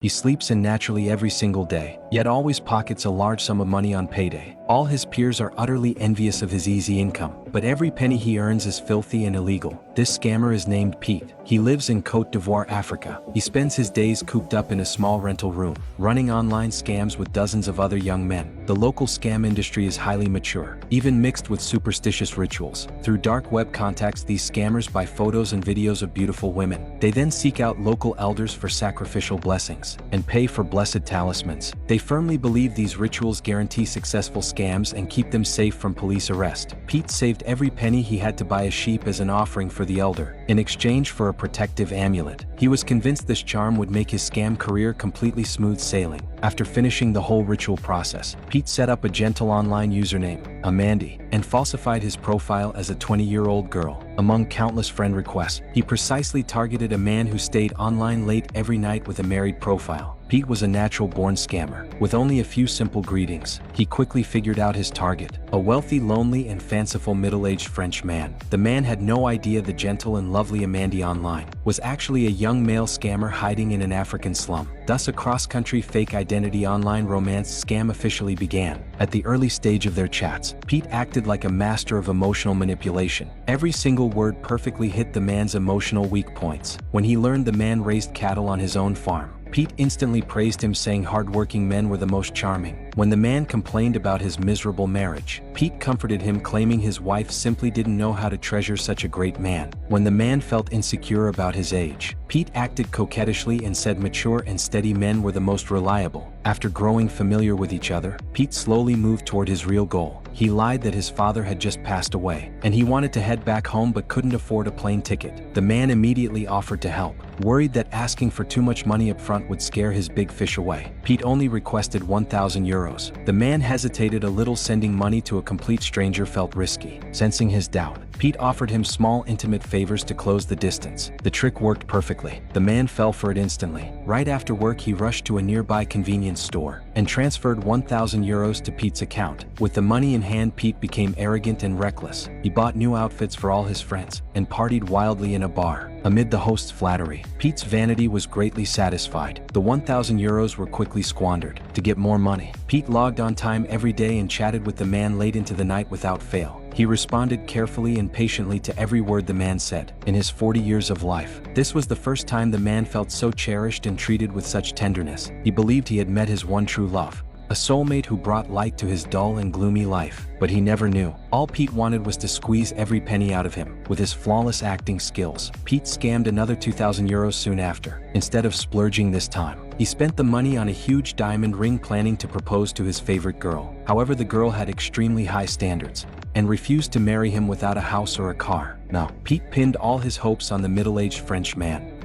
He sleeps in naturally every single day, yet always pockets a large sum of money on payday. All his peers are utterly envious of his easy income, but every penny he earns is filthy and illegal. This scammer is named Pete. He lives in Côte d'Ivoire, Africa. He spends his days cooped up in a small rental room, running online scams with dozens of other young men. The local scam industry is highly mature, even mixed with superstitious rituals. Through dark web contacts, these scammers buy photos and videos of beautiful women. They then seek out local elders for sacrificial blessings and pay for blessed talismans. They firmly believe these rituals guarantee successful scams and keep them safe from police arrest. Pete saved every penny he had to buy a sheep as an offering for the elder, in exchange for a protective amulet. He was convinced this charm would make his scam career completely smooth sailing. After finishing the whole ritual process, Pete set up a gentle online username, Amandi, and falsified his profile as a 20-year-old girl. Among countless friend requests, he precisely targeted a man who stayed online late every night with a married profile. Pete was a natural-born scammer. With only a few simple greetings, he quickly figured out his target, a wealthy, lonely, and fanciful middle-aged French man. The man had no idea the gentle and lovely Amandi online was actually a young male scammer hiding in an African slum. Thus, a cross-country fake identity online romance scam officially began. At the early stage of their chats, Pete acted like a master of emotional manipulation. Every single word perfectly hit the man's emotional weak points. When he learned the man raised cattle on his own farm, Pete instantly praised him, saying hardworking men were the most charming. When the man complained about his miserable marriage, Pete comforted him, claiming his wife simply didn't know how to treasure such a great man. When the man felt insecure about his age, Pete acted coquettishly and said mature and steady men were the most reliable. After growing familiar with each other, Pete slowly moved toward his real goal. He lied that his father had just passed away, and he wanted to head back home but couldn't afford a plane ticket. The man immediately offered to help, worried that asking for too much money up front would scare his big fish away. Pete only requested 1,000 euros. The man hesitated a little. Sending money to a complete stranger felt risky. Sensing his doubt, Pete offered him small, intimate favors to close the distance. The trick worked perfectly. The man fell for it instantly. Right after work, he rushed to a nearby convenience store and transferred 1,000 euros to Pete's account. With the money in hand, Pete became arrogant and reckless. He bought new outfits for all his friends and partied wildly in a bar. Amid the host's flattery, Pete's vanity was greatly satisfied. The 1,000 euros were quickly squandered. To get more money, Pete logged on time every day and chatted with the man late into the night without fail. He responded carefully and patiently to every word the man said. In his 40 years of life, this was the first time the man felt so cherished and treated with such tenderness. He believed he had met his one true love, a soulmate who brought light to his dull and gloomy life. But he never knew. All Pete wanted was to squeeze every penny out of him. With his flawless acting skills, Pete scammed another 2,000 euros soon after. Instead of splurging this time, he spent the money on a huge diamond ring, planning to propose to his favorite girl. However, the girl had extremely high standards and refused to marry him without a house or a car. Now, Pete pinned all his hopes on the middle-aged French man.